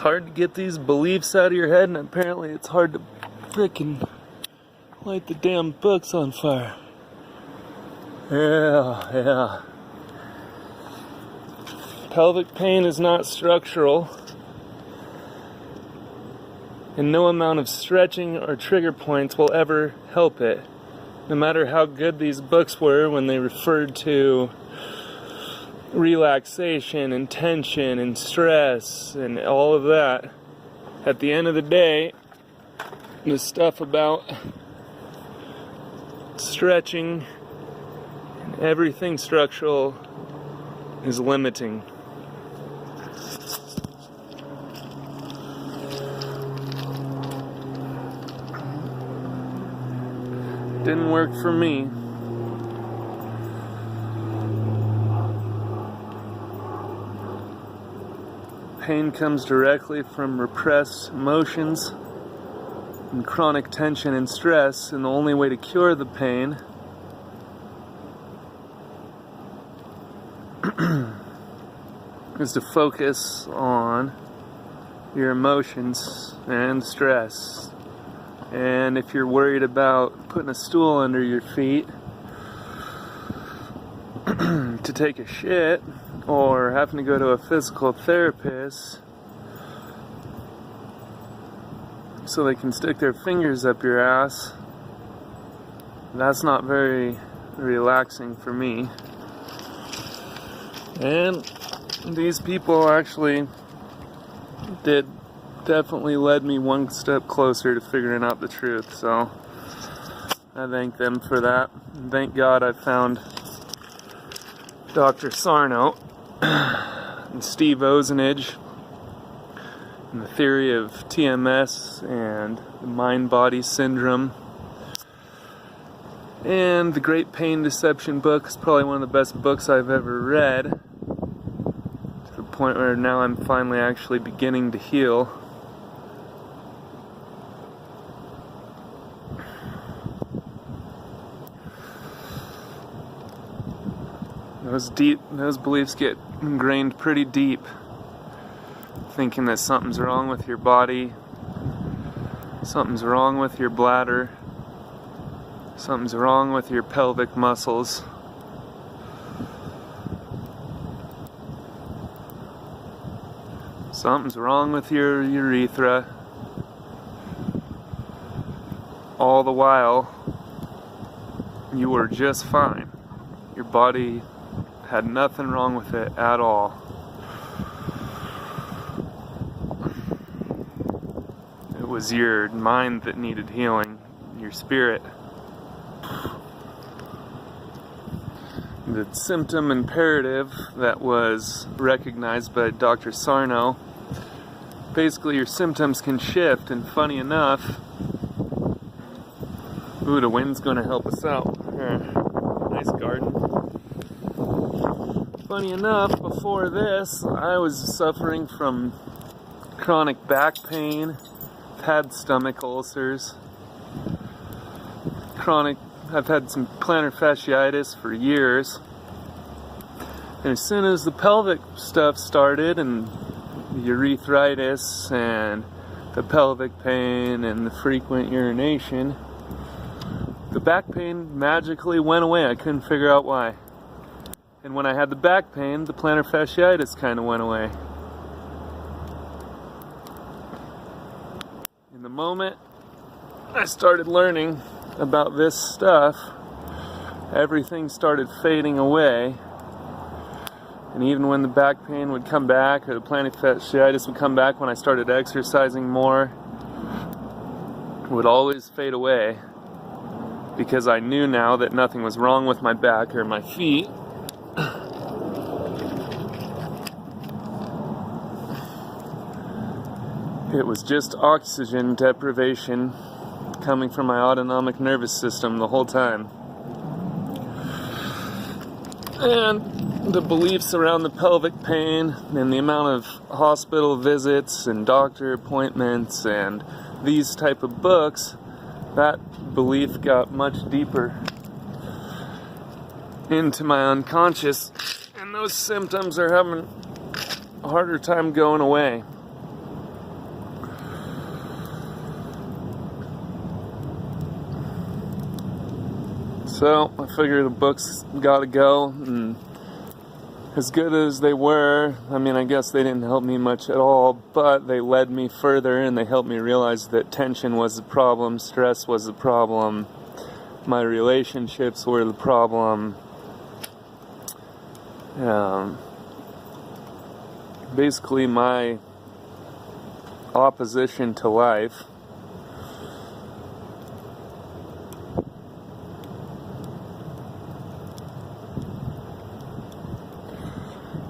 hard to get these beliefs out of your head, and apparently it's hard to frickin' light the damn books on fire. Yeah. Pelvic pain is not structural, and no amount of stretching or trigger points will ever help it. No matter how good these books were when they referred to relaxation and tension and stress and all of that, at the end of the day, the stuff about stretching and everything structural is limiting. Didn't work for me. Pain comes directly from repressed emotions and chronic tension and stress, and the only way to cure the pain is to focus on your emotions and stress. And if you're worried about putting a stool under your feet to take a shit, or having to go to a physical therapist so they can stick their fingers up your ass, that's not very relaxing for me. And these people actually definitely led me one step closer to figuring out the truth, so I thank them for that. And thank God I found Dr. Sarno and Steve Ozanich and the theory of TMS and the mind-body syndrome. And the Great Pain Deception book is probably one of the best books I've ever read, to the point where now I'm finally actually beginning to heal. Those beliefs get ingrained pretty deep. Thinking that something's wrong with your body, something's wrong with your bladder, something's wrong with your pelvic muscles. Something's wrong with your urethra. All the while, you were just fine. Your body had nothing wrong with it at all. It was your mind that needed healing, your spirit. The symptom imperative that was recognized by Dr. Sarno, basically your symptoms can shift, and funny enough, the wind's gonna help us out. Nice garden. Funny enough, before this, I was suffering from chronic back pain. I've had stomach ulcers. I've had some plantar fasciitis for years. And as soon as the pelvic stuff started, and the urethritis, and the pelvic pain, and the frequent urination, the back pain magically went away. I couldn't figure out why. And when I had the back pain, the plantar fasciitis kind of went away. In the moment I started learning about this stuff, everything started fading away. And even when the back pain would come back, or the plantar fasciitis would come back when I started exercising more, it would always fade away, because I knew now that nothing was wrong with my back or my feet. It was just oxygen deprivation coming from my autonomic nervous system the whole time. And the beliefs around the pelvic pain and the amount of hospital visits and doctor appointments and these type of books, that belief got much deeper into my unconscious, and those symptoms are having a harder time going away. So I figure the books gotta go, and as good as they were, I mean, I guess they didn't help me much at all, but they led me further and they helped me realize that tension was the problem, stress was the problem, my relationships were the problem. Basically my opposition to life.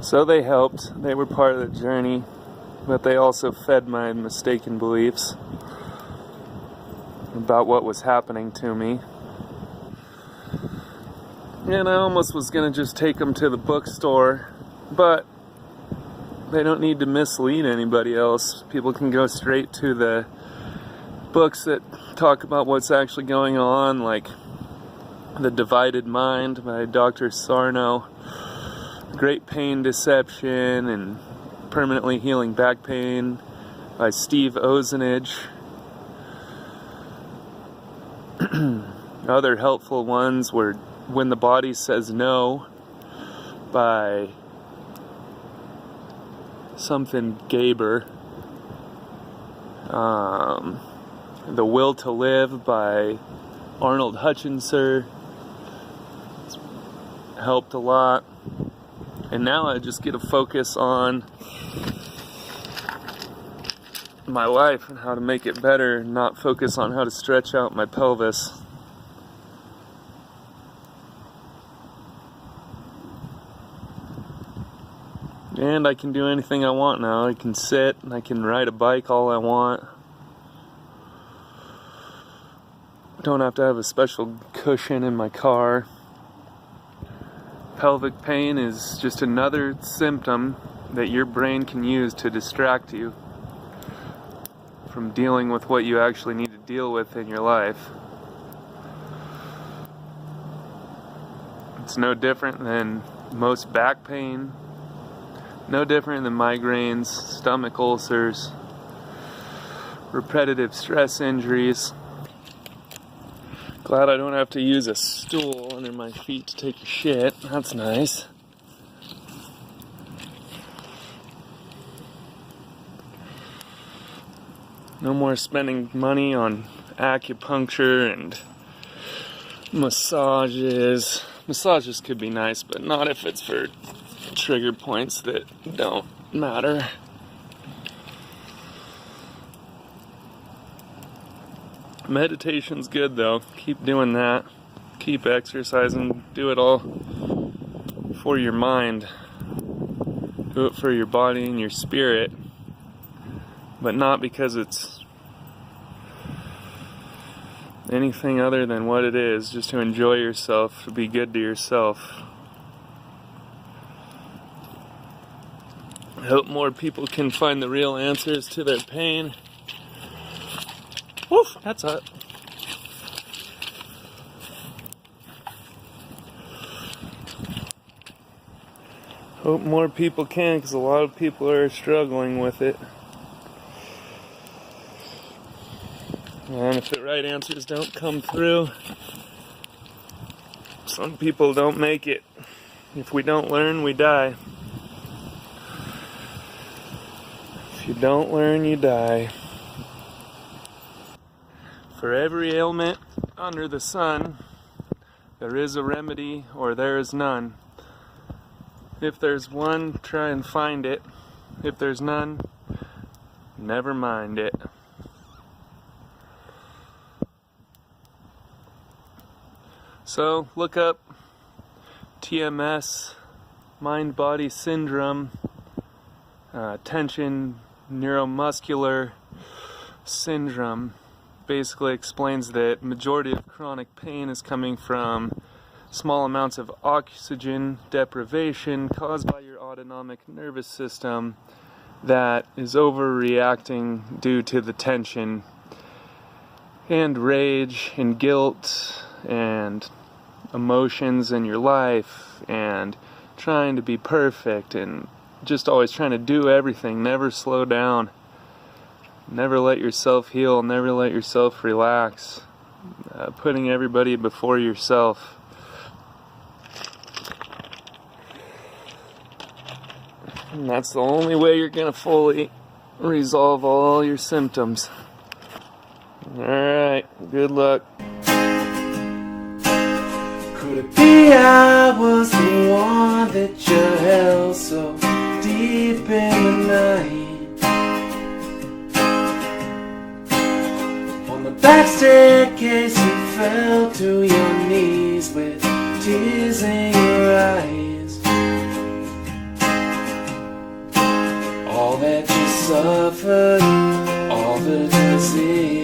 So they helped, they were part of the journey, but they also fed my mistaken beliefs about what was happening to me. And I almost was going to just take them to the bookstore, but they don't need to mislead anybody else. People can go straight to the books that talk about what's actually going on, like The Divided Mind by Dr. Sarno, Great Pain Deception, and Permanently Healing Back Pain by Steve Ozanich. Other helpful ones were When the Body Says No by something Gaber, The Will to Live by Arnold Hutchinson. It's helped a lot. And now I just get to focus on my life and how to make it better, not focus on how to stretch out my pelvis. And I can do anything I want now. I can sit and I can ride a bike all I want. Don't have to have a special cushion in my car. Pelvic pain is just another symptom that your brain can use to distract you from dealing with what you actually need to deal with in your life. It's no different than most back pain, no different than migraines, stomach ulcers, repetitive stress injuries. Glad I don't have to use a stool under my feet to take a shit. That's nice. No more spending money on acupuncture and massages. Massages could be nice, but not if it's for trigger points that don't matter. Meditation's good though. Keep doing that. Keep exercising. Do it all for your mind. Do it for your body and your spirit. But not because it's anything other than what it is. Just to enjoy yourself, to be good to yourself. I hope more people can find the real answers to their pain. Woof, that's hot. Hope more people can, because a lot of people are struggling with it. And if the right answers don't come through, some people don't make it. If we don't learn, we die. If you don't learn, you die. For every ailment under the sun, there is a remedy or there is none. If there's one, try and find it. If there's none, never mind it. So look up TMS, mind-body syndrome, tension neuromuscular syndrome. Basically explains that majority of chronic pain is coming from small amounts of oxygen deprivation caused by your autonomic nervous system that is overreacting due to the tension and rage and guilt and emotions in your life and trying to be perfect and just always trying to do everything, never slow down. Never let yourself heal, never let yourself relax, putting everybody before yourself. And that's the only way you're going to fully resolve all your symptoms. Alright, good luck. Could it be I was the one that you held so deep in the night? On the back staircase you fell to your knees with tears in your eyes. All that you suffered, all the disease